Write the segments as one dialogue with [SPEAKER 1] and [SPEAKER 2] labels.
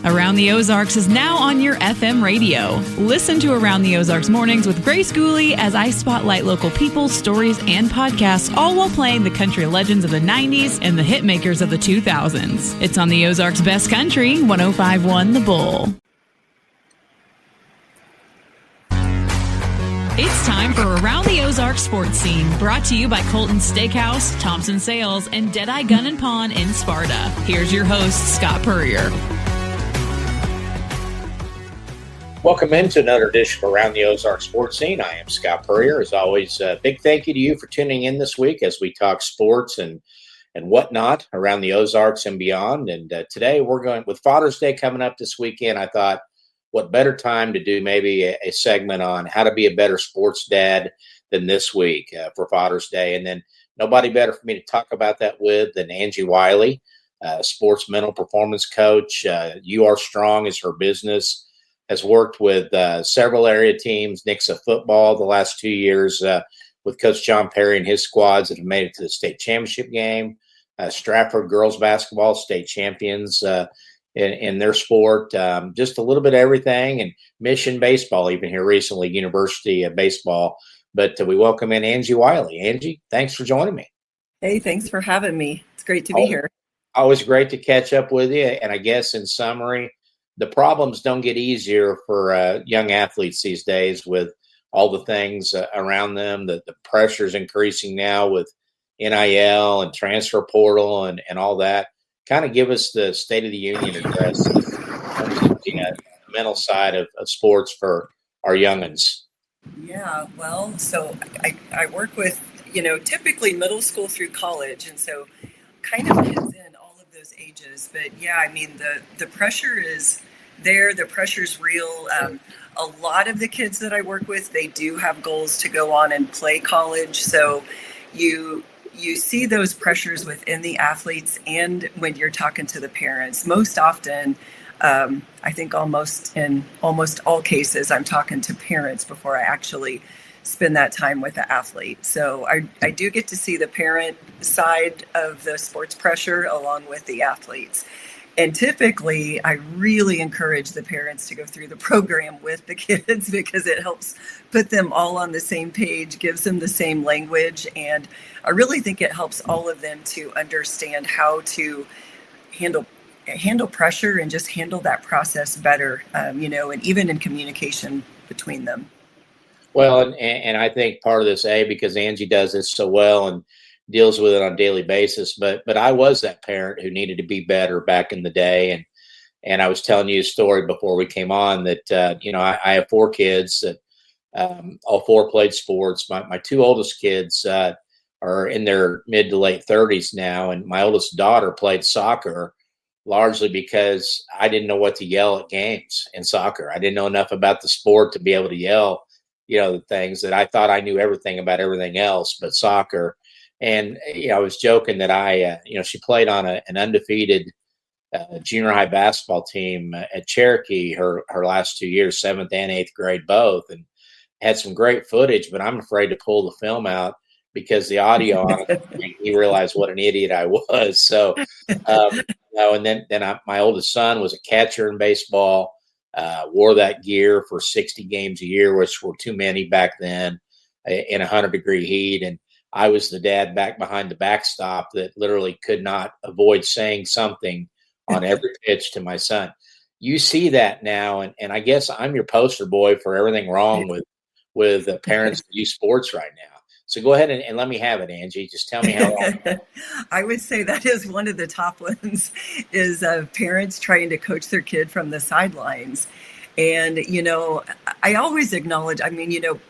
[SPEAKER 1] Around the Ozarks is now on your FM radio. Listen to Around the Ozarks mornings with Grace Gooley as I spotlight local people, stories, and podcasts, all while playing the country legends of the 90s and the hit makers of the 2000s. It's on the Ozarks' best country, 105.1 The Bull. It's time for Around the Ozarks sports scene, brought to you by Colton's Steakhouse, Thompson Sales, and Deadeye Gun and Pawn in Sparta. Here's your host, Scott Purrier.
[SPEAKER 2] Welcome into another edition of Around the Ozarks sports scene. I am Scott Purrier. As always, big thank you to you for tuning in this week as we talk sports and whatnot around the Ozarks and beyond. And today we're going with Father's Day coming up this weekend. I thought, what better time to do maybe a segment on how to be a better sports dad than this week for Father's Day. And then nobody better for me to talk about that with than Angie Wiley, sports mental performance coach. You Are Strong is her business, has worked with several area teams, Nixa football the last 2 years with Coach John Perry and his squads that have made it to the state championship game. Stratford girls basketball state champions in their sport, just a little bit of everything, and Mission baseball even here recently, University of Baseball. But we welcome in Angie Wiley. Angie, thanks for joining me.
[SPEAKER 3] Hey, thanks for having me. It's great to be here.
[SPEAKER 2] Always great to catch up with you. And I guess in summary, the problems don't get easier for young athletes these days with all the things around them. The pressure's increasing now with NIL and transfer portal and all that. Kind of give us the State of the Union address, the mental side of sports for our youngins.
[SPEAKER 3] Yeah, well, so I work with, typically middle school through college. And so kind of hits in all of those ages. But yeah, I mean, the pressure is there. The pressure's real. A lot of the kids that I work with, they do have goals to go on and play college. So you see those pressures within the athletes and when you're talking to the parents. Most often, I think almost in almost all cases, I'm talking to parents before I actually spend that time with the athlete. So I do get to see the parent side of the sports pressure along with the athletes. And typically, I really encourage the parents to go through the program with the kids because it helps put them all on the same page, gives them the same language. And I really think it helps all of them to understand how to handle pressure and just handle that process better, and even in communication between them.
[SPEAKER 2] Well, and I think part of this, because Angie does this so well and deals with it on a daily basis, but I was that parent who needed to be better back in the day. And I was telling you a story before we came on that, I have 4 kids that all 4 played sports. My 2 oldest kids are in their mid to late 30s now. And my oldest daughter played soccer largely because I didn't know what to yell at games in soccer. I didn't know enough about the sport to be able to yell, the things that I thought I knew everything about everything else, but soccer. And, I was joking that she played on an undefeated junior high basketball team at Cherokee her last 2 years, 7th and 8th grade both, and had some great footage, but I'm afraid to pull the film out because the audio on it made me realize what an idiot I was. So, and then my oldest son was a catcher in baseball, wore that gear for 60 games a year, which were too many back then in 100-degree heat. And I was the dad back behind the backstop that literally could not avoid saying something on every pitch to my son. You see that now, and I guess I'm your poster boy for everything wrong with parents that use sports right now. So go ahead and let me have it, Angie. Just tell me how long.
[SPEAKER 3] I would say that is one of the top ones is parents trying to coach their kid from the sidelines. And, I always acknowledge,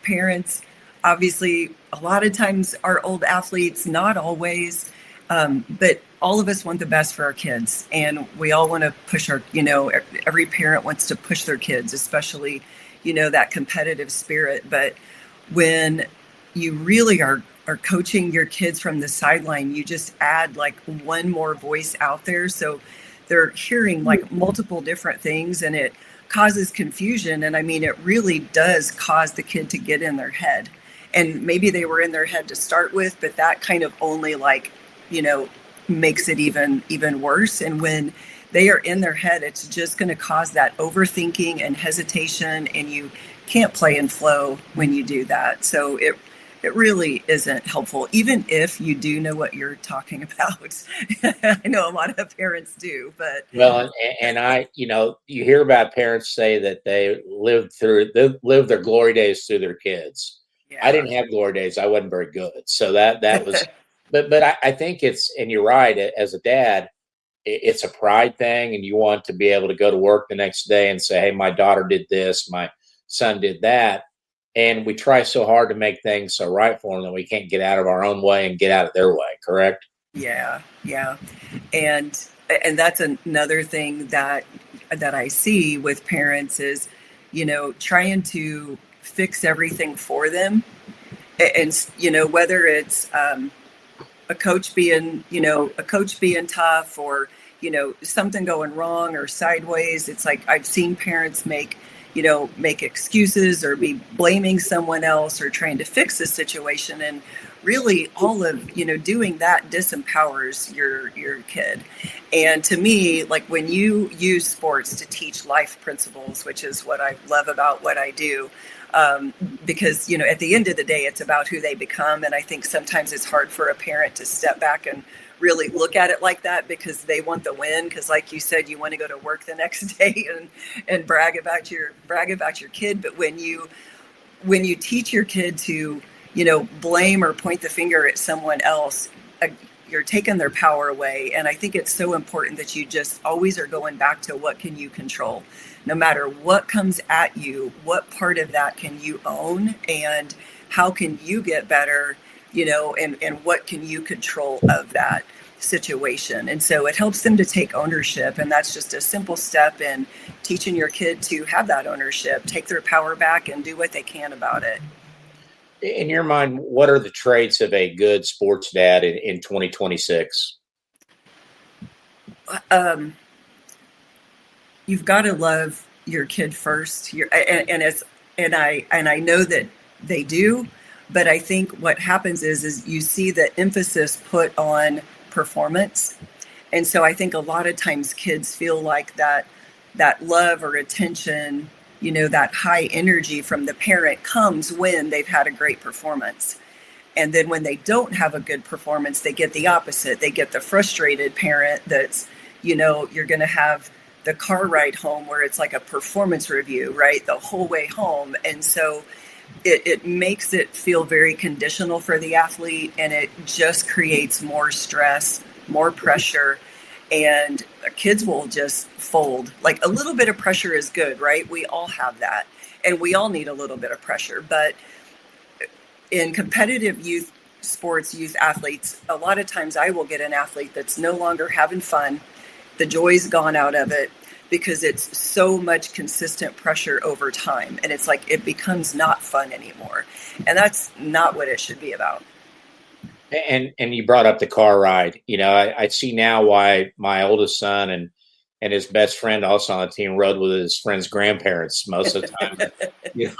[SPEAKER 3] parents obviously a lot of times are old athletes, not always, but all of us want the best for our kids. And we all want to push every parent wants to push their kids, especially, that competitive spirit. But when you really are coaching your kids from the sideline, you just add like one more voice out there. So they're hearing like multiple different things and it causes confusion. And it really does cause the kid to get in their head. And maybe they were in their head to start with, but that kind of only makes it even worse. And when they are in their head. It's just going to cause that overthinking and hesitation, and you can't play and flow when you do that. So it really isn't helpful, even if you do know what you're talking about. I know a lot of parents do, but
[SPEAKER 2] Well, and I, you hear about parents say that they lived their glory days through their kids.
[SPEAKER 3] yeah.
[SPEAKER 2] I didn't have glory days. I wasn't very good. So that was, but I think and you're right, as a dad, it's a pride thing, and you want to be able to go to work the next day and say, hey, my daughter did this, my son did that. And we try so hard to make things so right for them that we can't get out of our own way and get out of their way. Correct?
[SPEAKER 3] Yeah. And that's another thing that I see with parents is, trying to fix everything for them. And, whether it's a coach being tough, or, something going wrong or sideways. It's like I've seen parents make excuses or be blaming someone else or trying to fix the situation. And really all of, doing that disempowers your kid. And to me, like when you use sports to teach life principles, which is what I love about what I do, because, at the end of the day, it's about who they become. And I think sometimes it's hard for a parent to step back and really look at it like that, because they want the win. Because like you said, you want to go to work the next day and brag about your kid. But when you teach your kid to, blame or point the finger at someone else, you're taking their power away. And I think it's so important that you just always are going back to what can you control. No matter what comes at you, what part of that can you own, and how can you get better, and what can you control of that situation. And so it helps them to take ownership. And that's just a simple step in teaching your kid to have that ownership, take their power back, and do what they can about it.
[SPEAKER 2] In your mind, what are the traits of a good sports dad in 2026?
[SPEAKER 3] You've got to love your kid first. And I know that they do, but I think what happens is you see the emphasis put on performance. And so I think a lot of times kids feel like that love or attention, that high energy from the parent comes when they've had a great performance. And then when they don't have a good performance, they get the opposite. They get the frustrated parent that's, you're going to have the car ride home where it's like a performance review, right? The whole way home. And so it makes it feel very conditional for the athlete, and it just creates more stress, more pressure, and kids will just fold. Like a little bit of pressure is good, right? We all have that, and we all need a little bit of pressure. But in competitive youth sports, youth athletes, a lot of times I will get an athlete that's no longer having fun. The joy's gone out of it because it's so much consistent pressure over time. And it's like it becomes not fun anymore. And that's not what it should be about.
[SPEAKER 2] And you brought up the car ride. I see now why my oldest son and his best friend also on the team rode with his friend's grandparents most of the time,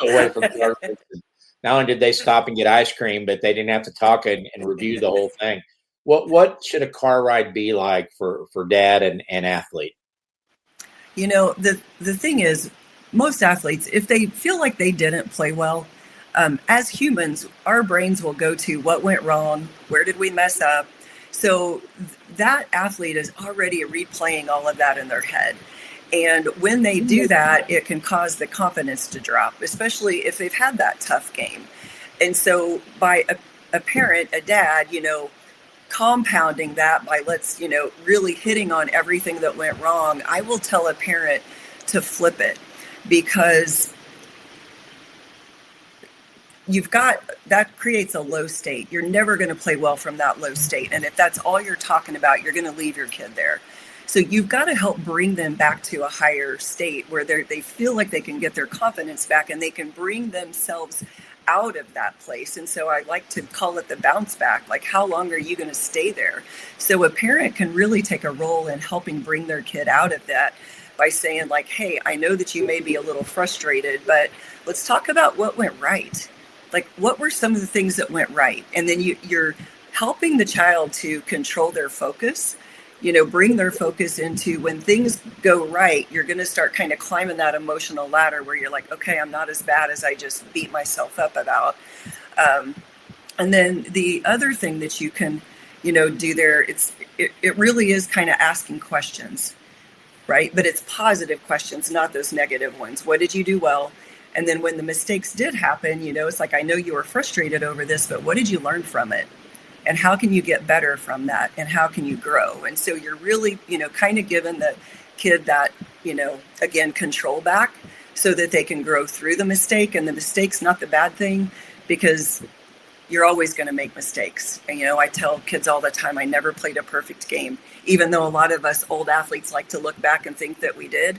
[SPEAKER 2] away from the car. Not only did they stop and get ice cream, but they didn't have to talk and review the whole thing. What should a car ride be like for dad and athlete?
[SPEAKER 3] The thing is, most athletes, if they feel like they didn't play well, as humans, our brains will go to what went wrong, where did we mess up? So that athlete is already replaying all of that in their head. And when they do that, it can cause the confidence to drop, especially if they've had that tough game. And so by a parent, a dad, compounding that by really hitting on everything that went wrong, I will tell a parent to flip it, because that creates a low state. You're never going to play well from that low state. And if that's all you're talking about, you're going to leave your kid there. So you've got to help bring them back to a higher state where they feel like they can get their confidence back and they can bring themselves out of that place. And so I like to call it the bounce back. Like, how long are you going to stay there? So a parent can really take a role in helping bring their kid out of that by saying like, hey, I know that you may be a little frustrated, but let's talk about what went right. Like, what were some of the things that went right? And then you're helping the child to control their focus bring their focus into when things go right, you're going to start kind of climbing that emotional ladder where you're like, okay, I'm not as bad as I just beat myself up about. And then the other thing that you can, do there, it really is kind of asking questions, right? But it's positive questions, not those negative ones. What did you do well? And then when the mistakes did happen, it's like, I know you were frustrated over this, but what did you learn from it? And how can you get better from that? And how can you grow? And so you're really, kind of giving the kid that, again, control back so that they can grow through the mistake. And the mistake's not the bad thing, because you're always going to make mistakes. And, I tell kids all the time, I never played a perfect game, even though a lot of us old athletes like to look back and think that we did.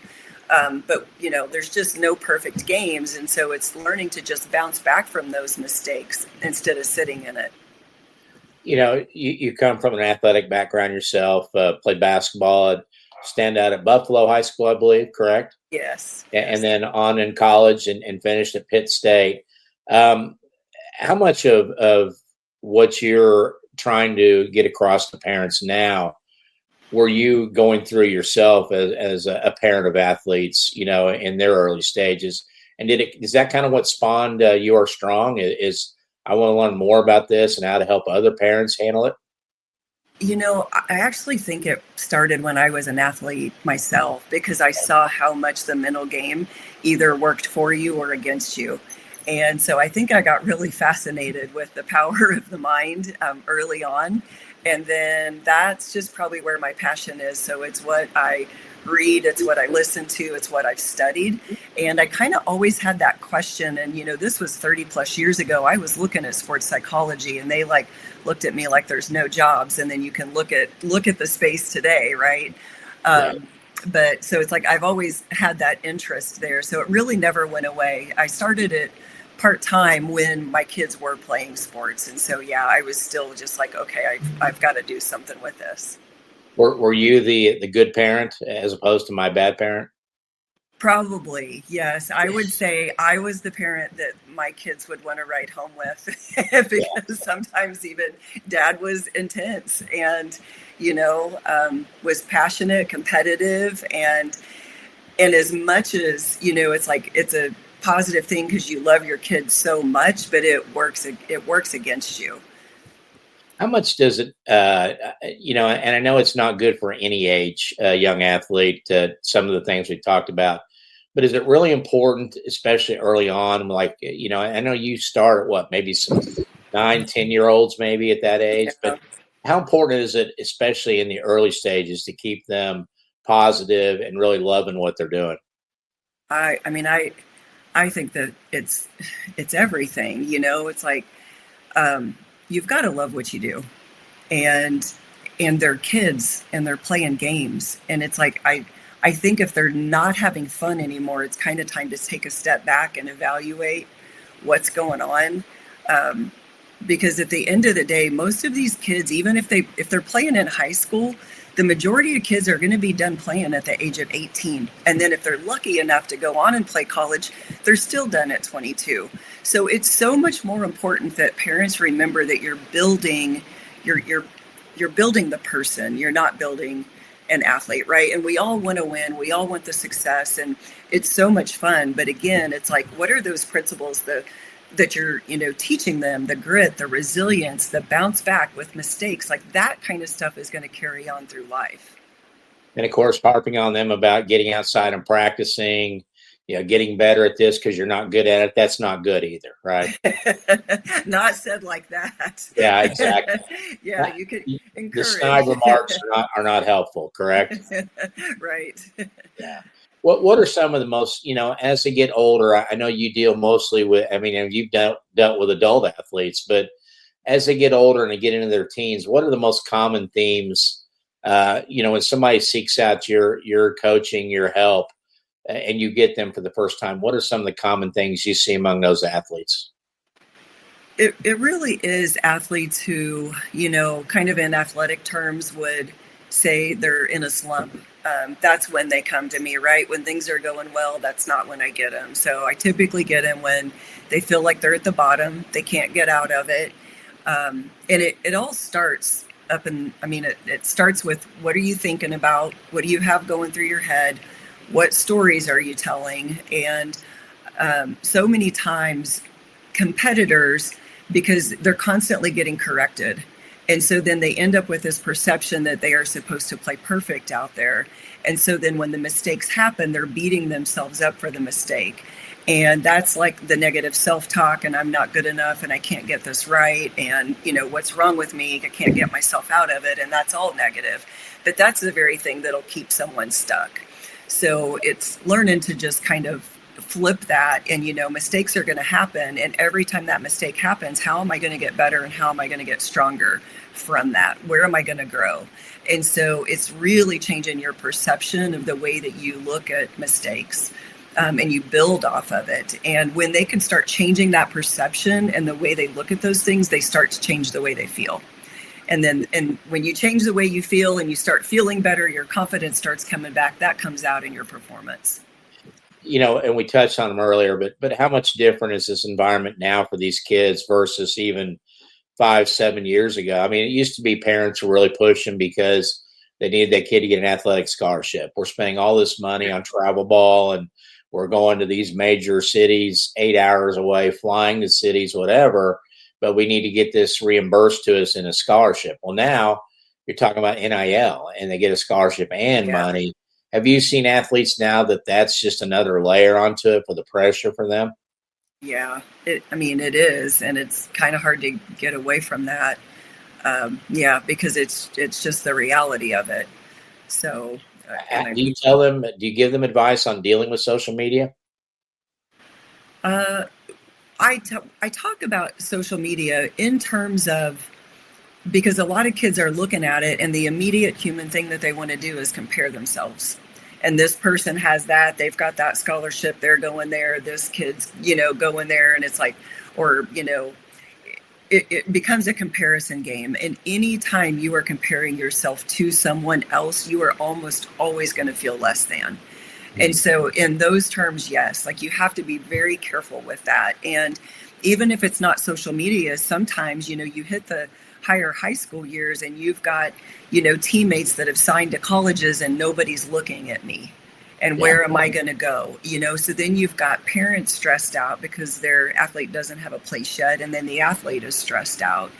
[SPEAKER 3] But, there's just no perfect games. And so it's learning to just bounce back from those mistakes instead of sitting in it.
[SPEAKER 2] You come from an athletic background yourself, played basketball, stand out at Buffalo High School, I believe, correct?
[SPEAKER 3] Yes.
[SPEAKER 2] And then on in college and finished at Pitt State. How much of what you're trying to get across to parents now were you going through yourself as a parent of athletes, in their early stages? And is that kind of what spawned You Are Strong? Is I want to learn more about this and how to help other parents handle it?
[SPEAKER 3] I actually think it started when I was an athlete myself, because I saw how much the mental game either worked for you or against you. And so I think I got really fascinated with the power of the mind early on. And then that's just probably where my passion is. So it's what I read, it's what I listen to, it's what I've studied. And I kind of always had that question. And, this was 30 plus years ago. I was looking at sports psychology, and they looked at me like there's no jobs. And then you can look at the space today, right? But so it's like I've always had that interest there. So it really never went away. I started it part-time when my kids were playing sports. And so, I was still just like, okay, I've got to do something with this.
[SPEAKER 2] Were you the good parent as opposed to my bad parent?
[SPEAKER 3] Probably, yes. I would say I was the parent that my kids would want to ride home with because sometimes even dad was intense and, was passionate, competitive. And as much as, it's like it's a positive thing because you love your kids so much, but it works against you.
[SPEAKER 2] How much does it, and I know it's not good for any age, young athlete, some of the things we talked about, but is it really important, especially early on? Like, I know you start at maybe some 9-10-year-olds maybe at that age, but how important is it, especially in the early stages, to keep them positive and really loving what they're doing?
[SPEAKER 3] I think that it's everything, it's like, you've got to love what you do, and they're kids and they're playing games. And it's like, I think if they're not having fun anymore, it's kind of time to take a step back and evaluate what's going on. Because at the end of the day, most of these kids, even if they're playing in high school, the majority of kids are going to be done playing at the age of 18. And then if they're lucky enough to go on and play college, they're still done at 22. So it's so much more important that parents remember that you're building, you're building the person. You're not building an athlete, right? And we all want to win. We all want the success, and it's so much fun. But again, it's like, what are those principles that you're, teaching them? The grit, the resilience, the bounce back with mistakes, like that kind of stuff is going to carry on through life.
[SPEAKER 2] And of course, harping on them about getting outside and practicing, getting better at this because you're not good at it. That's not good either, right?
[SPEAKER 3] Not said like that.
[SPEAKER 2] Yeah, exactly.
[SPEAKER 3] Yeah, you could encourage.
[SPEAKER 2] The snide remarks are not helpful, correct?
[SPEAKER 3] Right.
[SPEAKER 2] Yeah. What are some of the most, as they get older, I know you deal mostly with, you've dealt with adult athletes, but as they get older and they get into their teens, what are the most common themes, when somebody seeks out your coaching, your help, and you get them for the first time? What are some of the common things you see among those athletes?
[SPEAKER 3] It really is athletes who, kind of in athletic terms would say they're in a slump. That's when they come to me, right? When things are going well, that's not when I get them. So I typically get them when they feel like they're at the bottom, they can't get out of it. And it all starts up in, I mean, it starts with, what are you thinking about? What do you have going through your head? What stories are you telling? And so many times competitors, because they're constantly getting corrected. And so then they end up with this perception that they are supposed to play perfect out there. And so then when the mistakes happen, they're beating themselves up for the mistake. And that's like the negative self-talk, and I'm not good enough, and I can't get this right, and what's wrong with me? I can't get myself out of it, and that's all negative. But that's the very thing that'll keep someone stuck. So it's learning to just kind of flip that, and mistakes are going to happen, and every time that mistake happens, how am I going to get better, and how am I going to get stronger from that? Where am I going to grow? And so it's really changing your perception of the way that you look at mistakes. And you build off of it. And when they can start changing that perception and the way they look at those things, they start to change the way they feel. And when you change the way you feel and you start feeling better, your confidence starts coming back. That comes out in your performance.
[SPEAKER 2] And we touched on them earlier, but how much different is this environment now for these kids versus even 5-7 years ago? I mean, it used to be parents were really pushing because they needed that kid to get an athletic scholarship. We're spending all this money on travel ball, and we're going to these major cities 8 hours away, flying to cities, whatever, but we need to get this reimbursed to us in a scholarship. Well, now you're talking about NIL, and they get a scholarship and money. Have you seen athletes now that's just another layer onto it for the pressure for them?
[SPEAKER 3] Yeah, it is, and it's kind of hard to get away from that. Because it's just the reality of it. So. Do you give them advice on dealing with social media? I talk about social media in terms of, because a lot of kids are looking at it, and the immediate human thing that they want to do is compare themselves. And this person has that, they've got that scholarship, they're going there, this kid's, going there, and it's like, or, it becomes a comparison game. And anytime you are comparing yourself to someone else, you are almost always going to feel less than. And so in those terms, yes, like you have to be very careful with that. And even if it's not social media, sometimes, you hit the higher high school years and you've got, teammates that have signed to colleges and nobody's looking at me. And where am I going to go? So then you've got parents stressed out because their athlete doesn't have a place yet. And then the athlete is stressed out.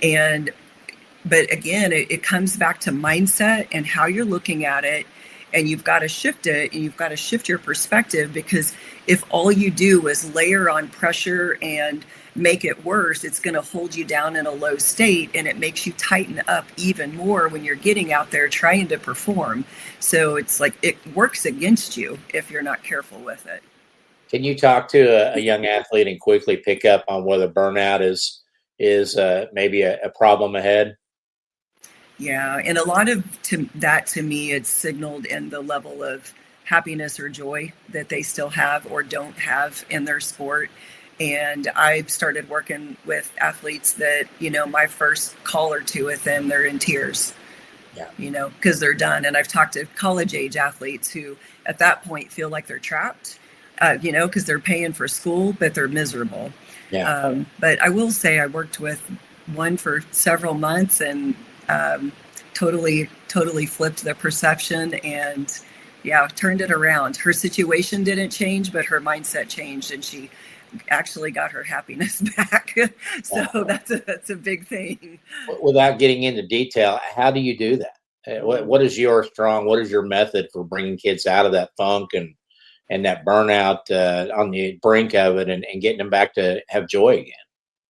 [SPEAKER 3] But again, it comes back to mindset and how you're looking at it. And you've got to shift it, and you've got to shift your perspective, because if all you do is layer on pressure and make it worse, it's going to hold you down in a low state, and it makes you tighten up even more when you're getting out there trying to perform. So it's like it works against you if you're not careful with it.
[SPEAKER 2] Can you talk to a young athlete and quickly pick up on whether burnout is maybe a problem ahead?
[SPEAKER 3] Yeah, and a lot of that to me, it's signaled in the level of happiness or joy that they still have or don't have in their sport. And I've started working with athletes that, my first call or two with them, they're in tears, because they're done. And I've talked to college age athletes who at that point feel like they're trapped, because they're paying for school, but they're miserable. Yeah. But I will say I worked with one for several months and totally flipped the perception and turned it around. Her situation didn't change, but her mindset changed, and she actually got her happiness back. So that's a big thing.
[SPEAKER 2] Without getting into detail, how do you do that? What is your method for bringing kids out of that funk and that burnout on the brink of it and getting them back to have joy again?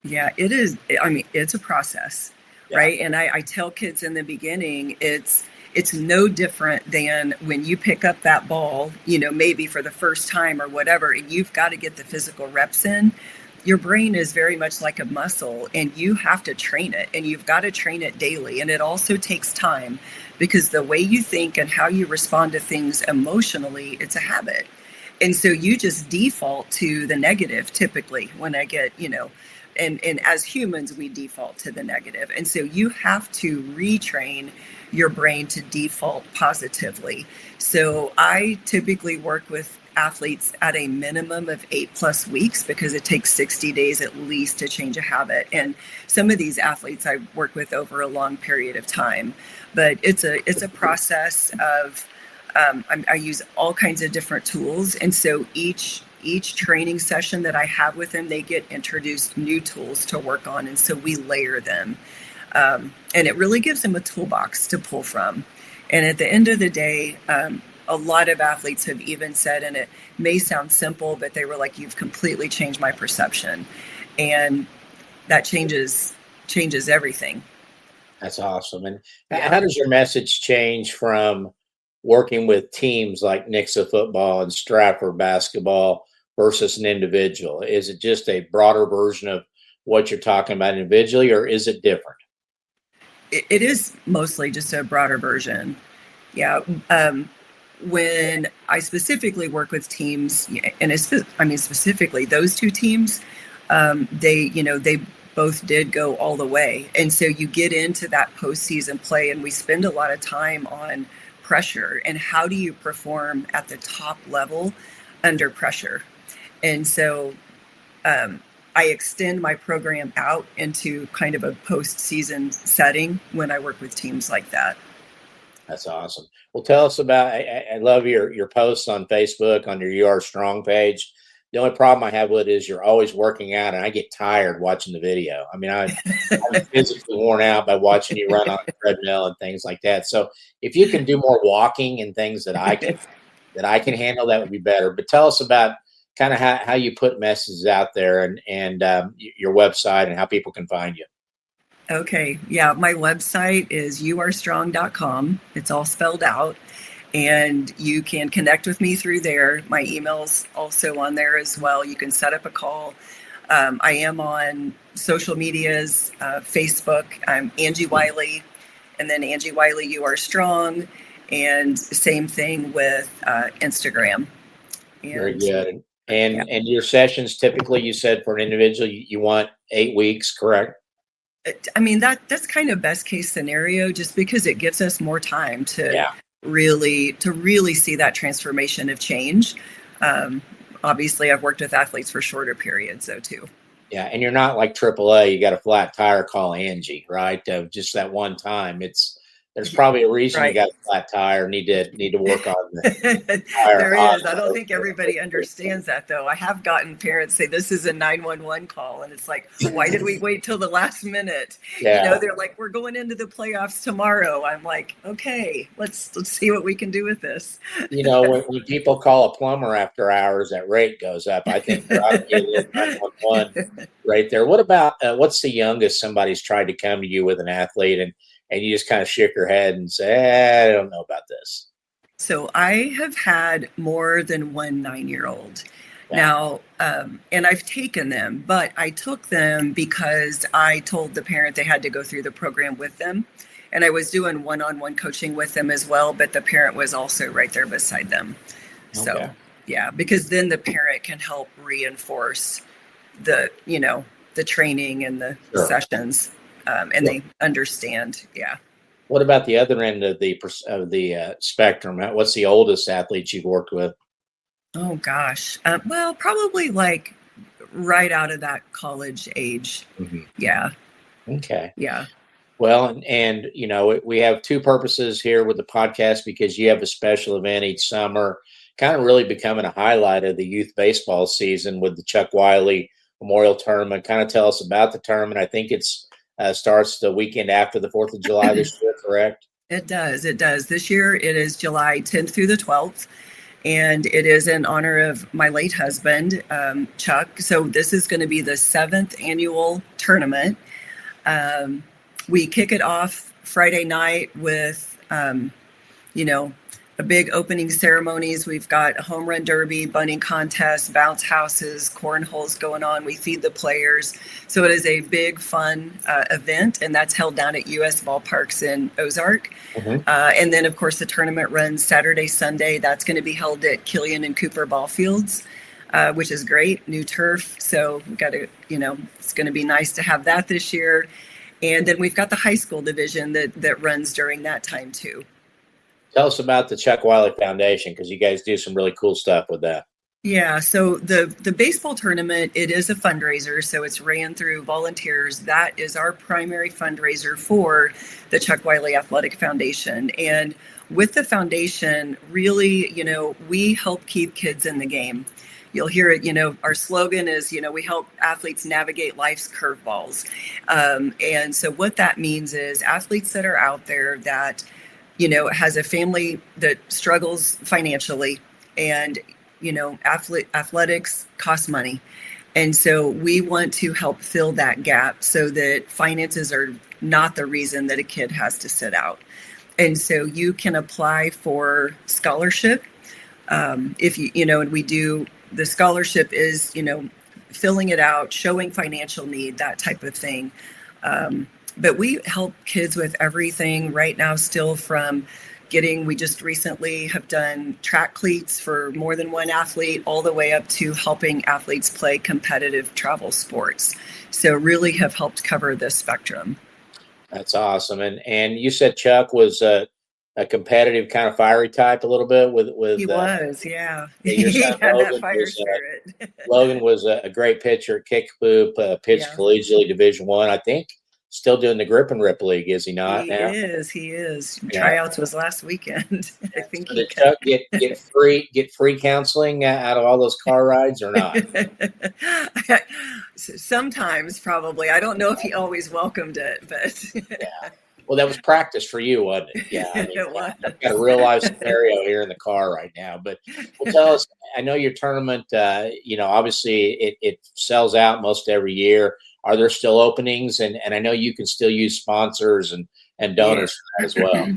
[SPEAKER 3] Yeah, it is. It's a process. Right. And I tell kids in the beginning, it's no different than when you pick up that ball, maybe for the first time or whatever, and you've got to get the physical reps in. Your brain is very much like a muscle, and you have to train it, and you've got to train it daily. And it also takes time, because the way you think and how you respond to things emotionally, it's a habit. And so you just default to the negative typically when I get, and as humans, we default to the negative. And so you have to retrain your brain to default positively. So I typically work with athletes at a minimum of 8+ weeks because it takes 60 days at least to change a habit. And some of these athletes I work with over a long period of time, but it's a process of, I use all kinds of different tools. And so each training session that I have with them, they get introduced new tools to work on. And so we layer them. And it really gives them a toolbox to pull from. And at the end of the day, a lot of athletes have even said, and it may sound simple, but they were like, you've completely changed my perception. And that changes everything.
[SPEAKER 2] That's awesome. And how does your message change from working with teams like Nixa football and Stratford basketball versus an individual? Is it just a broader version of what you're talking about individually, or is it different?
[SPEAKER 3] It is mostly just a broader version. Yeah. When I specifically work with teams, and specifically those two teams, they both did go all the way. And so you get into that postseason play, and we spend a lot of time on pressure and how do you perform at the top level under pressure. And so I extend my program out into kind of a postseason setting when I work with teams like that.
[SPEAKER 2] That's awesome. Well, tell us about, I love your posts on Facebook, on your You Are Strong page. The only problem I have with it is you're always working out, and I get tired watching the video. I mean, I'm physically worn out by watching you run on the treadmill and things like that. So if you can do more walking and things that I can handle, that would be better. But tell us about kind of how you put messages out there and your website and how people can find you.
[SPEAKER 3] Okay. Yeah. My website is youarestrong.com. It's all spelled out. And you can connect with me through there. My email's also on there as well. You can set up a call. I am on social medias, Facebook. I'm Angie Wiley, and then Angie Wiley, You Are Strong. And same thing with Instagram.
[SPEAKER 2] Very good. And your sessions, typically, you said for an individual, you want 8 weeks, correct?
[SPEAKER 3] I mean, that's kind of best case scenario, just because it gives us more time to really see that transformation of change. Obviously, I've worked with athletes for shorter periods, though, too.
[SPEAKER 2] Yeah, and you're not like AAA. You got a flat tire, call Angie, right? Just that one time. There's probably a reason you got a flat tire. Need to work on the tire.
[SPEAKER 3] There is. I don't think everybody understands that, though. I have gotten parents say this is a 911 call, and it's like, why did we wait till the last minute?
[SPEAKER 2] Yeah.
[SPEAKER 3] They're like, we're going into the playoffs tomorrow. I'm like, okay, let's see what we can do with this.
[SPEAKER 2] When people call a plumber after hours, that rate goes up. I think there ought to be a little 911 right there. What about what's the youngest somebody's tried to come to you with an athlete and you just kind of shook your head and say, I don't know about this?
[SPEAKER 3] So I have had more than one 9-year-old now, and I've taken them, but I took them because I told the parent they had to go through the program with them. And I was doing one-on-one coaching with them as well, but the parent was also right there beside them. Okay. So, because then the parent can help reinforce the training and the sessions. And they understand. Yeah.
[SPEAKER 2] What about the other end of the spectrum? What's the oldest athlete you've worked with?
[SPEAKER 3] Oh gosh. Well, probably like right out of that college age. Mm-hmm. Yeah.
[SPEAKER 2] Okay.
[SPEAKER 3] Yeah.
[SPEAKER 2] Well, and we have two purposes here with the podcast, because you have a special event each summer, kind of really becoming a highlight of the youth baseball season with the Chuck Wiley Memorial Tournament. Kind of tell us about the tournament. I think it's starts the weekend after the 4th of July this year, correct?
[SPEAKER 3] It does. This year, it is July 10th through the 12th, and it is in honor of my late husband, Chuck. So this is going to be the 7th annual tournament. We kick it off Friday night with, a big opening ceremonies. We've got a home run derby, bunting contest, bounce houses, cornholes going on. We feed the players. So it is a big, fun event, and that's held down at US Ballparks in Ozark. Mm-hmm. And then, of course, the tournament runs Saturday, Sunday. That's going to be held at Killian and Cooper ball fields, which is great. New turf. So we got to, it's going to be nice to have that this year. And then we've got the high school division that runs during that time too.
[SPEAKER 2] Tell us about the Chuck Wiley Foundation, because you guys do some really cool stuff with that.
[SPEAKER 3] Yeah, so the baseball tournament, it is a fundraiser, so it's ran through volunteers. That is our primary fundraiser for the Chuck Wiley Athletic Foundation. And with the foundation, really, we help keep kids in the game. You'll hear it, our slogan is, we help athletes navigate life's curveballs. And so what that means is athletes that are out there that, has a family that struggles financially, and athletics cost money. And so we want to help fill that gap so that finances are not the reason that a kid has to sit out. And so you can apply for scholarship. If and we do, the scholarship is, filling it out, showing financial need, that type of thing. But we help kids with everything right now, still from we just recently have done track cleats for more than one athlete, all the way up to helping athletes play competitive travel sports. So really have helped cover this spectrum.
[SPEAKER 2] That's awesome. And you said Chuck was a competitive, kind of fiery type a little bit with
[SPEAKER 3] he was, yeah.
[SPEAKER 2] He had that fire spirit. Logan was a great pitcher at Kickapoo, pitched collegiately Division I think. Still doing the Grip and Rip League, is he not?
[SPEAKER 3] He is. Yeah. Tryouts was last weekend. I think.
[SPEAKER 2] So did Chuck get free counseling out of all those car rides or not?
[SPEAKER 3] Sometimes, probably. I don't know if he always welcomed it, but
[SPEAKER 2] yeah. Well, that was practice for you, wasn't it? Yeah,
[SPEAKER 3] it was.
[SPEAKER 2] I've got a real life scenario here in the car right now. But tell us. I know your tournament. Obviously it sells out most every year. Are there still openings? And I know you can still use sponsors and donors for that as well.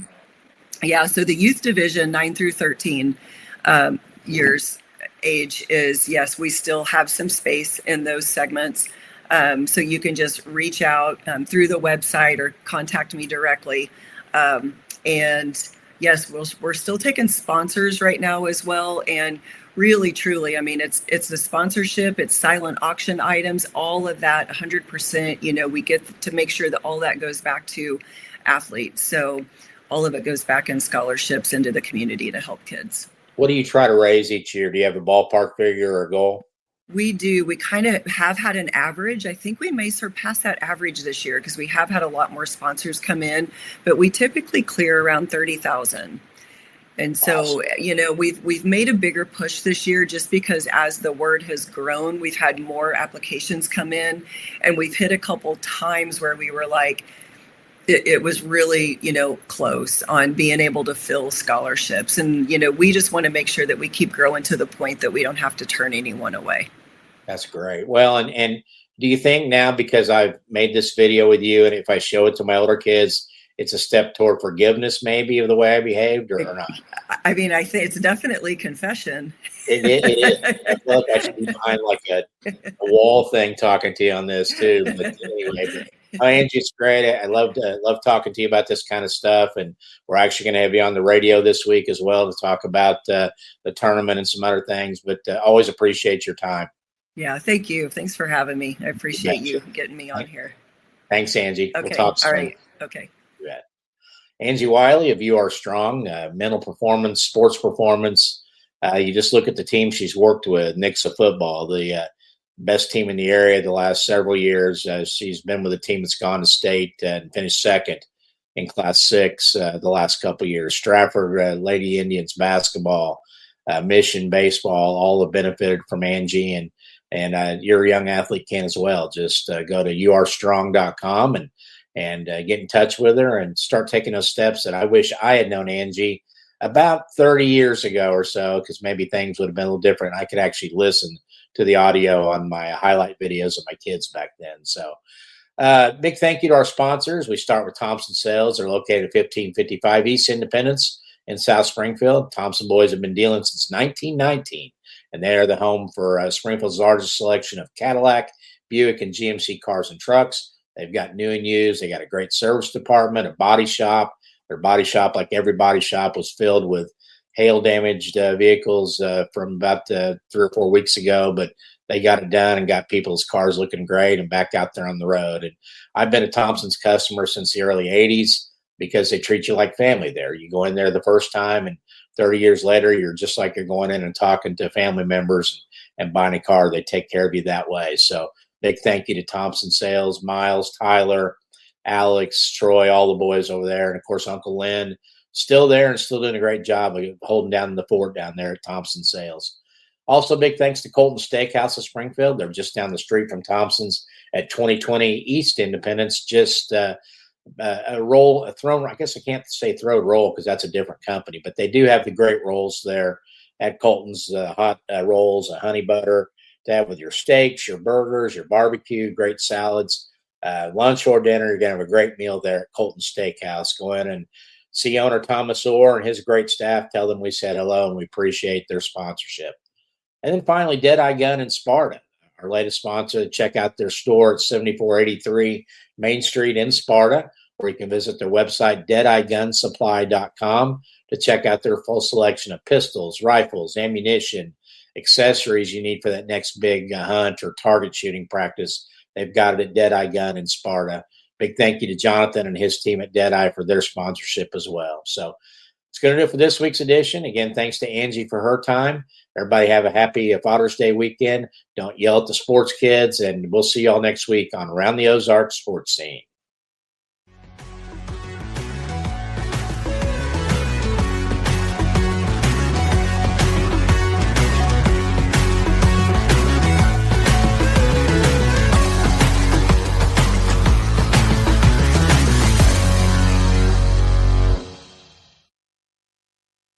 [SPEAKER 3] Yeah. So the youth division, 9 through 13 years age is, yes, we still have some space in those segments. So you can just reach out through the website or contact me directly. And yes, we're still taking sponsors right now as well. And really, truly, I mean, it's the sponsorship, it's silent auction items, all of that 100%, we get to make sure that all that goes back to athletes. So all of it goes back in scholarships into the community to help kids.
[SPEAKER 2] What do you try to raise each year? Do you have a ballpark figure or a goal?
[SPEAKER 3] We do. We kind of have had an average. I think we may surpass that average this year because we have had a lot more sponsors come in, but we typically clear around 30,000. And so, awesome. We've made a bigger push this year just because as the word has grown, we've had more applications come in, and we've hit a couple times where we were like, it was really, close on being able to fill scholarships. And, we just want to make sure that we keep growing to the point that we don't have to turn anyone away.
[SPEAKER 2] That's great. Well, and do you think now, because I've made this video with you, and if I show it to my older kids, it's a step toward forgiveness maybe of the way I behaved or not?
[SPEAKER 3] I mean, I think it's definitely confession.
[SPEAKER 2] It is. I feel like I should be behind like a wall thing talking to you on this too. But anyway, Angie, it's great. I love talking to you about this kind of stuff. And we're actually going to have you on the radio this week as well to talk about the tournament and some other things. But always appreciate your time.
[SPEAKER 3] Yeah, thank you. Thanks for having me. I appreciate you getting me on here.
[SPEAKER 2] Thanks, Angie.
[SPEAKER 3] Okay.
[SPEAKER 2] We'll talk soon.
[SPEAKER 3] All right. Okay.
[SPEAKER 2] Angie Wiley of You Are Strong, mental performance, sports performance. You just look at the team she's worked with, Nixa Football, the best team in the area the last several years. She's been with a team that's gone to state and finished second in Class 6 the last couple of years. Stratford Lady Indians basketball, Mission baseball, all have benefited from Angie, and your young athlete can as well. Just go to youarestrong.com and get in touch with her and start taking those steps that I wish I had known Angie about 30 years ago or so, because maybe things would have been a little different. I could actually listen to the audio on my highlight videos of my kids back then. So big thank you to our sponsors. We start with Thompson Sales. They're located at 1555 East Independence in South Springfield. Thompson boys have been dealing since 1919, and they are the home for Springfield's largest selection of Cadillac, Buick, and GMC cars and trucks. They've got new and used. They got a great service department, a body shop. Their body shop, like every body shop, was filled with hail damaged vehicles from about 3 or 4 weeks ago, but they got it done and got people's cars looking great and back out there on the road. And I've been a Thompson's customer since the early 80s because they treat you like family there. You go in there the first time, and 30 years later, you're just like you're going in and talking to family members and buying a car. They take care of you that way. So big thank you to Thompson Sales, Miles, Tyler, Alex, Troy, all the boys over there. And of course, Uncle Lynn, still there and still doing a great job of holding down the fort down there at Thompson Sales. Also, big thanks to Colton Steakhouse of Springfield. They're just down the street from Thompson's at 2020 East Independence. Just a throne. I guess I can't say throw roll because that's a different company, but they do have the great rolls there at Colton's, hot rolls, honey butter to have with your steaks, your burgers, your barbecue, great salads, lunch or dinner. You're going to have a great meal there at Colton Steakhouse. Go in and see owner Thomas Orr and his great staff. Tell them we said hello and we appreciate their sponsorship. And then finally, Deadeye Gun in Sparta, our latest sponsor. Check out their store at 7483 Main Street in Sparta, or you can visit their website, deadeyegunsupply.com, to check out their full selection of pistols, rifles, ammunition, accessories you need for that next big hunt or target shooting practice. They've got it at Deadeye Gun in Sparta. Big thank you to Jonathan and his team at Deadeye for their sponsorship as well. So it's going to do it for this week's edition. Again, thanks to Angie for her time. Everybody have a happy Father's Day weekend. Don't yell at the sports kids, and we'll see y'all next week on Around the Ozarks Sports Scene.